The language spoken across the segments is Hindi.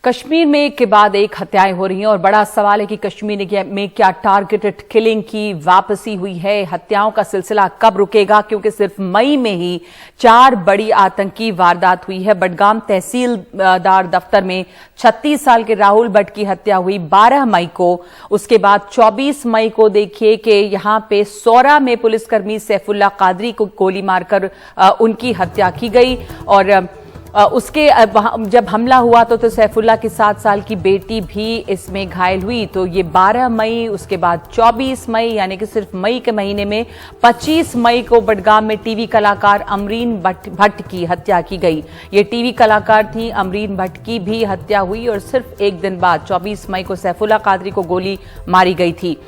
कश्मीर में एक के बाद एक हत्याएं हो रही हैं और बड़ा सवाल है कि कश्मीर में क्या टारगेटेड किलिंग की वापसी हुई है। हत्याओं का सिलसिला कब रुकेगा, क्योंकि सिर्फ मई में ही 4 बड़ी आतंकी वारदात हुई है। बडगाम तहसीलदार दफ्तर में 36 साल के राहुल भट्ट की हत्या हुई 12 मई को। उसके बाद 24 मई को देखिए कि यहां पे सौरा में पुलिसकर्मी सैफुल्ला कादरी को गोली मारकर उनकी हत्या की गई। और उसके जब हमला हुआ तो सैफुल्ला की 7 साल की बेटी भी इसमें घायल हुई। तो ये 12 मई, उसके बाद 24 मई, यानी कि सिर्फ मई के महीने में 25 मई को बडगाम में टीवी कलाकार अमरीन भट्ट की हत्या की गई। ये टीवी कलाकार थी, अमरीन भट्ट की भी हत्या हुई और सिर्फ एक दिन बाद 24 मई को सैफुल्ला कादरी को गोली मारी गई थी।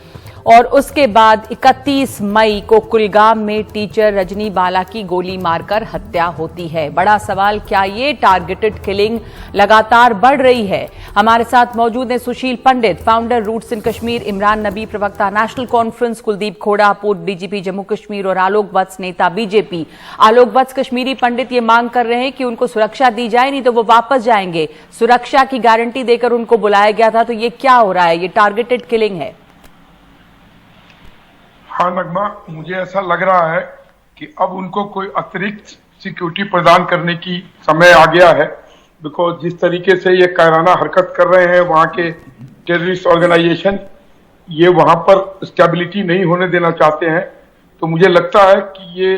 और उसके बाद 31 मई को कुलगाम में टीचर रजनी बाला की गोली मारकर हत्या होती है। बड़ा सवाल, क्या ये टारगेटेड किलिंग लगातार बढ़ रही है? हमारे साथ मौजूद हैं सुशील पंडित, founder roots in Kashmir, Imran नबी, प्रवक्ता नेशनल कॉन्फ्रेंस, कुलदीप खोड़ा, पूर्व डीजीपी जम्मू कश्मीर, और आलोक वत्स, नेता बीजेपी। आलोक वत्स, कश्मीरी पंडित ये मांग कर रहे हैं कि उनको सुरक्षा दी जाए, नहीं तो वो वापस जाएंगे। सुरक्षा की गारंटी देकर उनको बुलाया गया था, तो ये क्या हो रहा है? ये टारगेटेड किलिंग है। हाँ नगमा, मुझे ऐसा लग रहा है कि अब उनको कोई अतिरिक्त सिक्योरिटी प्रदान करने की समय आ गया है। बिकॉज जिस तरीके से ये कायराना हरकत कर रहे हैं वहाँ के टेररिस्ट ऑर्गेनाइजेशन, ये वहाँ पर स्टेबिलिटी नहीं होने देना चाहते हैं। तो मुझे लगता है कि ये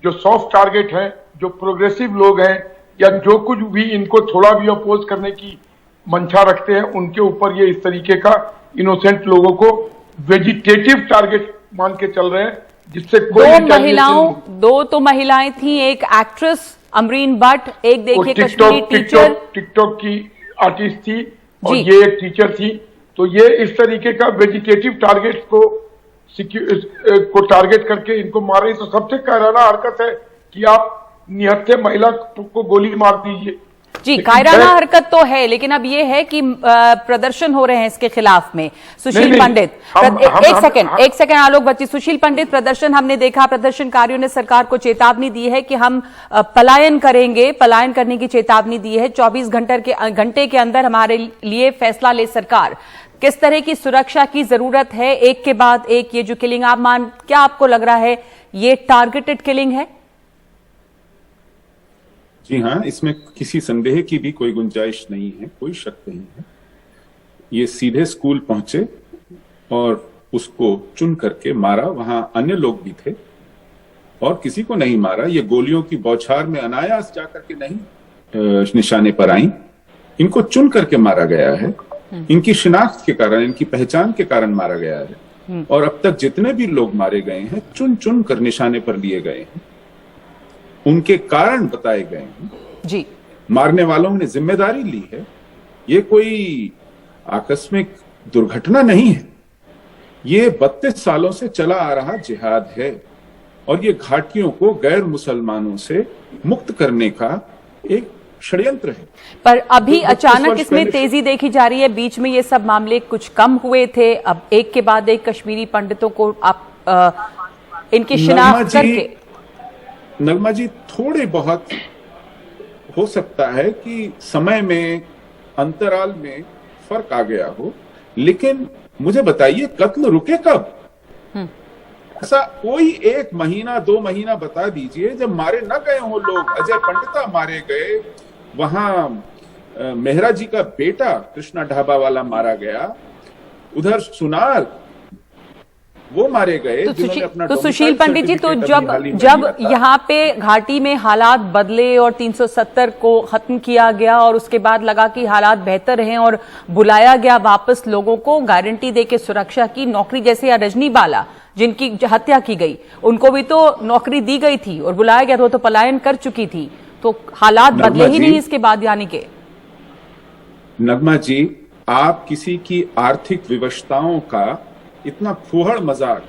जो सॉफ्ट टारगेट हैं, जो प्रोग्रेसिव लोग हैं, या जो कुछ भी इनको थोड़ा भी अपोज करने की मंशा रखते हैं, उनके ऊपर ये इस तरीके का इनोसेंट लोगों को वेजिटेटिव टारगेट मान के चल रहे हैं, जिससे दो तो महिलाएं थी, एक एक्ट्रेस अमरीन भट्ट, एक देखिए कश्मीरी टीचर, टिकटॉक की आर्टिस्ट थी, और ये एक टीचर थी। तो ये इस तरीके का वेजिटेटिव टारगेट को टारगेट करके इनको मार रही। तो सबसे कायराना हरकत है कि आप निहत्थे महिला को गोली मार दीजिए। जी, कायराना हरकत तो है, लेकिन अब ये है कि प्रदर्शन हो रहे हैं इसके खिलाफ में। सुशील पंडित, एक सेकंड आलोक बच्ची। सुशील पंडित, प्रदर्शन हमने देखा, प्रदर्शनकारियों ने सरकार को चेतावनी दी है कि हम पलायन करेंगे, पलायन करने की चेतावनी दी है। 24 घंटे के अंदर हमारे लिए फैसला ले सरकार। किस तरह की सुरक्षा की जरूरत है? एक के बाद एक ये जो किलिंग क्या आपको लग रहा है ये टारगेटेड किलिंग है? जी हाँ, इसमें किसी संदेह की भी कोई गुंजाइश नहीं है, कोई शक नहीं है। ये सीधे स्कूल पहुंचे और उसको चुन करके मारा। वहां अन्य लोग भी थे और किसी को नहीं मारा। ये गोलियों की बौछार में अनायास जाकर के नहीं निशाने पर आई, इनको चुन करके मारा गया है। इनकी शिनाख्त के कारण, इनकी पहचान के कारण मारा गया है। और अब तक जितने भी लोग मारे गए हैं, चुन चुन कर निशाने पर लिए गए हैं, उनके कारण बताए गए हैं जी। मारने वालों ने जिम्मेदारी ली है। ये कोई आकस्मिक दुर्घटना नहीं है, ये 32 सालों से चला आ रहा जिहाद है और ये घाटियों को गैर मुसलमानों से मुक्त करने का एक षड्यंत्र है। पर अभी अचानक इसमें तेजी देखी जा रही है। बीच में ये सब मामले कुछ कम हुए थे, अब एक के बाद एक कश्मीरी पंडितों को आप इनकी शिनाख्त करके। नगमा जी, थोड़े बहुत हो सकता है कि समय में, अंतराल में फर्क आ गया हो, लेकिन मुझे बताइए कत्ल रुके कब? ऐसा कोई 1 महीना 2 महीना बता दीजिए जब मारे न गए हो लोग। अजय पंडिता मारे गए, वहां मेहरा जी का बेटा कृष्णा ढाबा वाला मारा गया, उधर सुनार वो मारे गए। तो सुशील पंडित जी, तो जब यहाँ पे घाटी में हालात बदले और 370 को खत्म किया गया और उसके बाद लगा कि हालात बेहतर हैं और बुलाया गया वापस लोगों को, गारंटी देके सुरक्षा की, नौकरी जैसे या रजनी बाला जिनकी हत्या की गई, उनको भी तो नौकरी दी गई थी और बुलाया गया, तो पलायन कर चुकी थी। तो हालात बदले ही नहीं इसके बाद, यानी के। नगमा जी, आप किसी की आर्थिक विवशताओं का इतना फुहड़ मजाक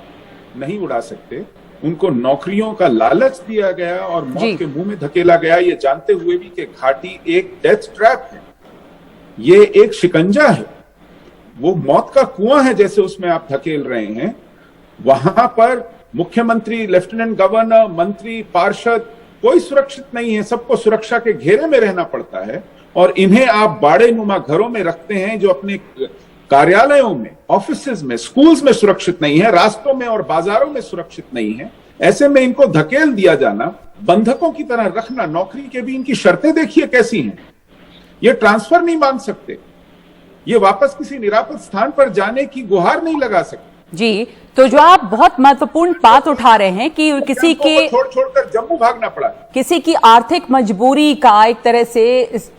नहीं उड़ा सकते। उनको नौकरियों का लालच दिया गया और मौत के मुंह में धकेला गया, ये जानते हुए भी कि घाटी एक डेथ ट्रैप है, ये एक शिकंजा है, वो मौत का कुआं है जैसे उसमें आप धकेल रहे हैं। वहां पर मुख्यमंत्री, लेफ्टिनेंट गवर्नर, मंत्री, पार्षद कोई सुरक्षित नहीं है, सबको सुरक्षा के घेरे में रहना पड़ता है। और इन्हें आप बाड़े नुमा घरों में रखते हैं जो अपने कार्यालयों में, ऑफिसेज में, स्कूल्स में सुरक्षित नहीं है, रास्तों में और बाजारों में सुरक्षित नहीं है। ऐसे में इनको धकेल दिया जाना, बंधकों की तरह रखना, नौकरी के भी इनकी शर्तें देखिए कैसी हैं। ये ट्रांसफर नहीं मांग सकते, ये वापस किसी निरापद स्थान पर जाने की गुहार नहीं लगा सकते। जी, तो जो आप बहुत महत्वपूर्ण बात उठा रहे हैं कि किसी के छोड़कर जम्मू भागना पड़ा, किसी की आर्थिक मजबूरी का एक तरह से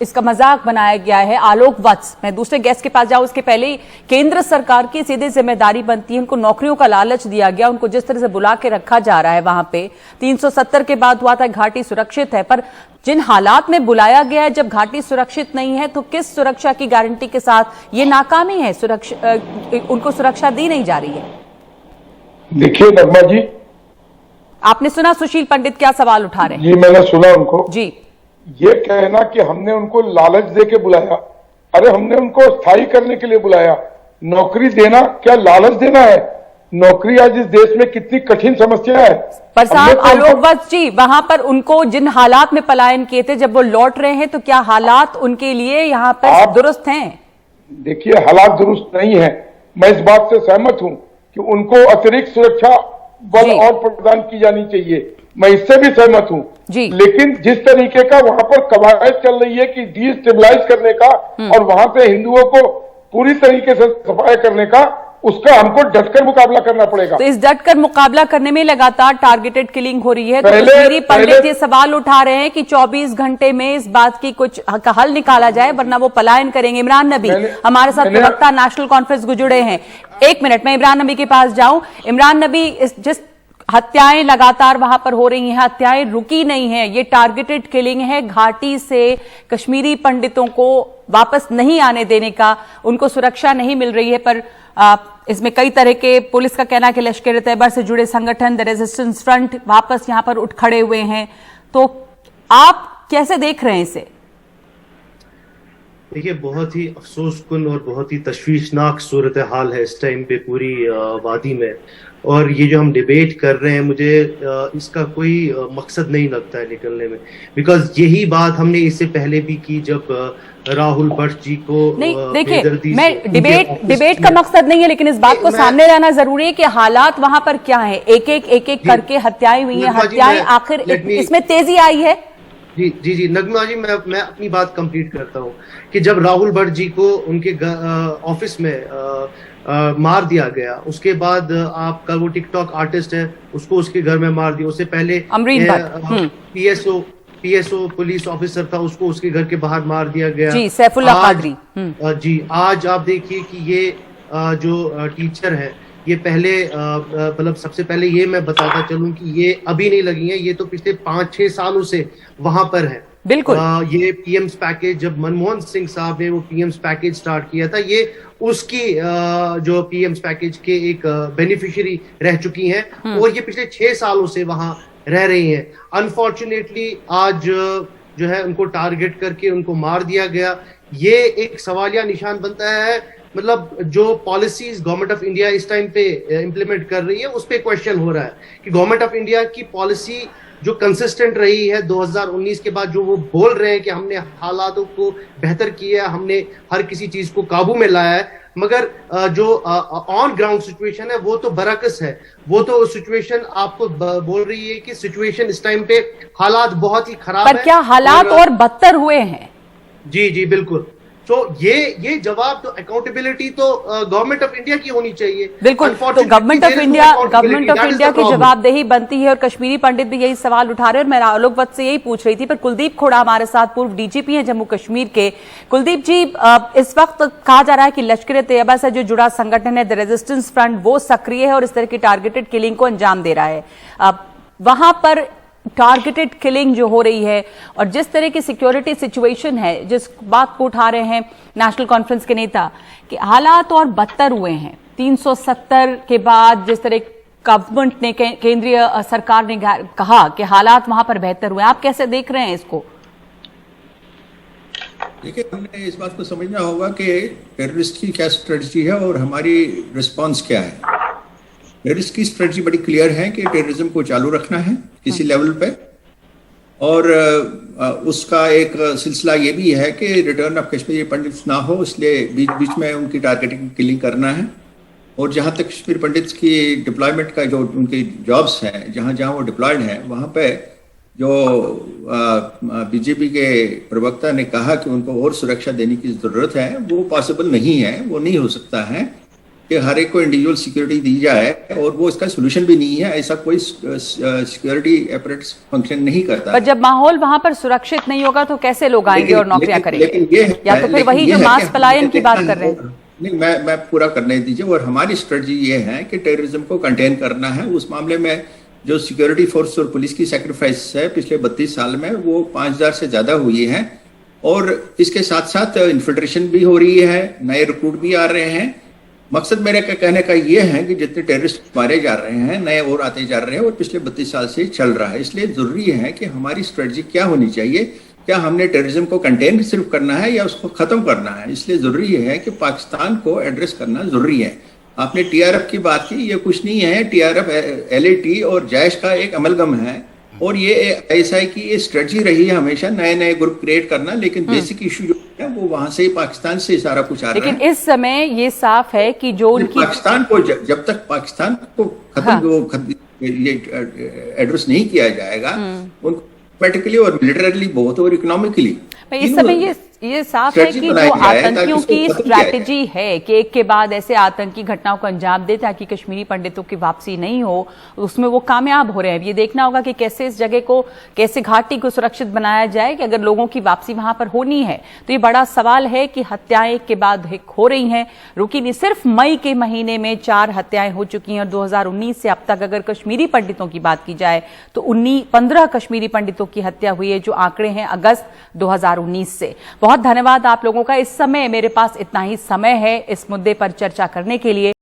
इसका मजाक बनाया गया है। आलोक वत्स, मैं दूसरे गेस्ट के पास जाऊं उसके पहले, केंद्र सरकार की सीधे जिम्मेदारी बनती है, उनको नौकरियों का लालच दिया गया, उनको जिस तरह से बुला के रखा जा रहा है वहां पे 370 के बाद हुआ था घाटी सुरक्षित है, पर जिन हालात में बुलाया गया है जब घाटी सुरक्षित नहीं है तो किस सुरक्षा की गारंटी के साथ ये नाकामी है, उनको सुरक्षा दी नहीं जा रही है। देखिए नगमा जी, आपने सुना सुशील पंडित क्या सवाल उठा रहे हैं? जी मैंने सुना उनको। जी, ये कहना कि हमने उनको लालच दे के बुलाया, अरे हमने उनको स्थायी करने के लिए बुलाया। नौकरी देना क्या लालच देना है? नौकरी आज इस देश में कितनी कठिन समस्या है। पर साहब आलोक वत्स जी, वहां पर उनको जिन हालात में पलायन किए थे जब वो लौट रहे हैं तो क्या हालात उनके लिए यहाँ पर दुरुस्त हैं? देखिए हालात दुरुस्त नहीं है, मैं इस बात से सहमत हूं कि उनको अतिरिक्त सुरक्षा बल और प्रदान की जानी चाहिए, मैं इससे भी सहमत हूं। लेकिन जिस तरीके का वहां पर कवायद चल रही है कि डिस्टेबलाइज करने का और वहां से हिंदुओं को पूरी तरीके से सफाया करने का, उसका हमको डटकर मुकाबला करना पड़ेगा। तो इस डटकर मुकाबला करने में लगातार टारगेटेड किलिंग हो रही है। तो कश्मीरी पंडित ये सवाल उठा रहे हैं कि 24 घंटे में इस बात की कुछ हल निकाला जाए वरना वो पलायन करेंगे। इमरान नबी हमारे साथ प्रवक्ता नेशनल कॉन्फ्रेंस को जुड़े हैं। एक मिनट, मैं इमरान नबी के पास जाऊं। इमरान नबी, जिस हत्याएं लगातार वहां पर हो रही हैं, हत्याएं रुकी नहीं है, ये टारगेटेड किलिंग है, घाटी से कश्मीरी पंडितों को वापस नहीं आने देने का, उनको सुरक्षा नहीं मिल रही है। पर इसमें कई तरह के, पुलिस का कहना है कि लश्कर तैयबा से जुड़े संगठन, द रेजिस्टेंस फ्रंट वापस यहां पर उठ खड़े हुए हैं। तो आप कैसे देख रहे हैं इसे? देखिए, बहुत ही अफसोसकुन और बहुत ही तशवीशनाक सूरत हाल है इस टाइम पे पूरी वादी में। और ये जो हम डिबेट कर रहे हैं, मुझे इसका कोई मकसद नहीं लगता है निकलने में, बिकॉज यही बात हमने इससे पहले भी की जब राहुल भट्ट जी को नहीं, देखिए मैं डिबेट का मकसद नहीं है, लेकिन इस बात को सामने लाना जरूरी है कि हालात वहां पर क्या है। एक एक करके हत्याएं हुई हैं, हत्याएं आखिर इसमें तेजी आई है। जी नगमा जी, मैं अपनी बात कंप्लीट करता हूँ कि जब राहुल भट्ट जी को उनके ऑफिस में मार दिया गया, उसके बाद आपका वो टिकटॉक आर्टिस्ट है उसको उसके घर में मार दिया। उससे पहले पीएसओ पुलिस ऑफिसर था, उसको उसके घर के बाहर मार दिया गया। जी, सैफुल्लाह कादरी। जी, आज आप देखिए कि ये जो टीचर है, ये पहले मतलब सबसे पहले ये मैं बताता चलूं कि ये अभी नहीं लगी है, ये तो पिछले 5-6 सालों से वहां पर है। बिल्कुल। ये पीएम्स पैकेज, जब मनमोहन सिंह साहब ने वो पीएम्स पैकेज स्टार्ट किया था, ये उसकी जो पीएम्स पैकेज के एक बेनिफिशियरी रह चुकी हैं और ये पिछले 6 सालों से वहां रह रही हैं। अनफॉर्चुनेटली आज जो है उनको टारगेट करके उनको मार दिया गया। ये एक सवालिया निशान बनता है, मतलब जो पॉलिसीज गवर्नमेंट ऑफ इंडिया इस टाइम पे इंप्लीमेंट कर रही है उस पे क्वेश्चन हो रहा है कि गवर्नमेंट ऑफ इंडिया की पॉलिसी जो कंसिस्टेंट रही है 2019 के बाद, जो वो बोल रहे हैं कि हमने हालातों को बेहतर किया, हमने हर किसी चीज को काबू में लाया है, मगर जो ऑन ग्राउंड सिचुएशन है वो तो बरअक्स है। वो तो सिचुएशन आपको बोल रही है कि सिचुएशन इस टाइम पे हालात बहुत ही खराब है। पर क्या हालात और बदतर हुए हैं? जी बिल्कुल। तो ये जवाब तो अकाउंटेबिलिटी तो गवर्नमेंट ऑफ इंडिया की होनी चाहिए। बिल्कुल, तो गवर्नमेंट ऑफ इंडिया की जवाबदेही बनती है और कश्मीरी पंडित भी यही सवाल उठा रहे हैं। और मैं आलोक वत्स से यही पूछ रही थी, पर कुलदीप खोड़ा हमारे साथ, पूर्व डीजीपी हैं जम्मू कश्मीर के। कुलदीप जी, इस वक्त कहा जा रहा है कि लश्कर तैयबा से जो जुड़ा संगठन है द रेजिस्टेंस फ्रंट, वो सक्रिय है और इस तरह की टारगेटेड किलिंग को अंजाम दे रहा है। वहां पर टारगेटेड किलिंग जो हो रही है और जिस तरह की सिक्योरिटी सिचुएशन है, जिस बात को उठा रहे हैं नेशनल कॉन्फ्रेंस के नेता कि हालात और बदतर हुए हैं 370 के बाद, जिस तरह गवर्नमेंट ने, केंद्रीय सरकार ने कहा कि हालात वहां पर बेहतर हुए, आप कैसे देख रहे हैं इसको? देखिए, हमने इस बात को समझना होगा कि टेररिस्ट की क्या स्ट्रेटजी है और हमारी रिस्पांस क्या है। टेररिस्ट की स्ट्रेटजी बड़ी क्लियर है कि टेररिज्म को चालू रखना है किसी लेवल पे, और उसका एक सिलसिला ये भी है कि रिटर्न ऑफ कश्मीरी पंडित्स ना हो, इसलिए बीच बीच में उनकी टारगेटिंग किलिंग करना है। और जहाँ तक कश्मीरी पंडित्स की डिप्लॉयमेंट का, जो उनकी जॉब्स हैं, जहाँ जहाँ वो डिप्लॉयड हैं, वहाँ पे जो बीजेपी के प्रवक्ता ने कहा कि उनको और सुरक्षा देने की जरूरत है, वो पॉसिबल नहीं है, वो नहीं हो सकता है कि हर एक को इंडिविजुअल सिक्योरिटी दी जाए, और वो इसका सोल्यूशन भी नहीं है। ऐसा कोई सिक्योरिटी अपरेटस फंक्शन नहीं करता। पर जब माहौल वहां पर सुरक्षित नहीं होगा तो कैसे लोग आएंगे और नौकरियां करेंगे? या तो फिर वही जो मास पलायन की बात कर रहे हैं। नहीं, मैं पूरा करने दीजिए। और हमारी स्ट्रेटजी ये है कि टेररिज्म को कंटेन करना है। उस मामले में जो सिक्योरिटी फोर्स और पुलिस की सैक्रिफाइस है पिछले 32 साल में, वो 5000 से ज्यादा हुई है। और इसके साथ साथ इन्फिल्ट्रेशन भी हो रही है, नए रिक्रूट भी आ रहे हैं। मकसद मेरे का कहने का ये है कि जितने टेररिस्ट मारे जा रहे हैं, नए और आते जा रहे हैं, और पिछले 32 साल से चल रहा है। इसलिए जरूरी है कि हमारी स्ट्रेटजी क्या होनी चाहिए। क्या हमने टेररिज्म को कंटेन सिर्फ करना है या उसको खत्म करना है? इसलिए जरूरी है कि पाकिस्तान को एड्रेस करना जरूरी है। आपने टीआरएफ की बात की, ये कुछ नहीं है। टीआरएफ एलएटी और जैश का एक अमलगम है, और ये आईएसआई की ये स्ट्रेटजी रही है हमेशा, नए नए ग्रुप क्रिएट करना। लेकिन बेसिक इशू जो है वो वहां से ही, पाकिस्तान से सारा कुछ आ रहा है। लेकिन इस समय ये साफ है कि जो उनकी पाकिस्तान को, जब तक पाकिस्तान को खत्म ये एड्रेस नहीं किया जाएगा, उनको पॉलिटिकली और मिलिटरली बहुत, और इकोनॉमिकली, इस समय ये साफ है कि जो आतंकियों की स्ट्रैटेजी है कि एक के बाद ऐसे आतंकी घटनाओं को अंजाम दे ताकि कश्मीरी पंडितों की वापसी नहीं हो, उसमें वो कामयाब हो रहे हैं। ये देखना होगा कि कैसे इस जगह को, कैसे घाटी को सुरक्षित बनाया जाए कि अगर लोगों की वापसी वहां पर होनी है तो ये बड़ा सवाल है कि हत्याएं एक के बाद एक हो रही हैं, रुकी नहीं। सिर्फ मई के महीने में 4 हत्याएं हो चुकी हैं, और 2019 से अब तक अगर कश्मीरी पंडितों की बात की जाए तो 15 कश्मीरी पंडितों की हत्या हुई है, जो आंकड़े हैं अगस्त 2019 से। बहुत धन्यवाद आप लोगों का। इस समय मेरे पास इतना ही समय है इस मुद्दे पर चर्चा करने के लिए।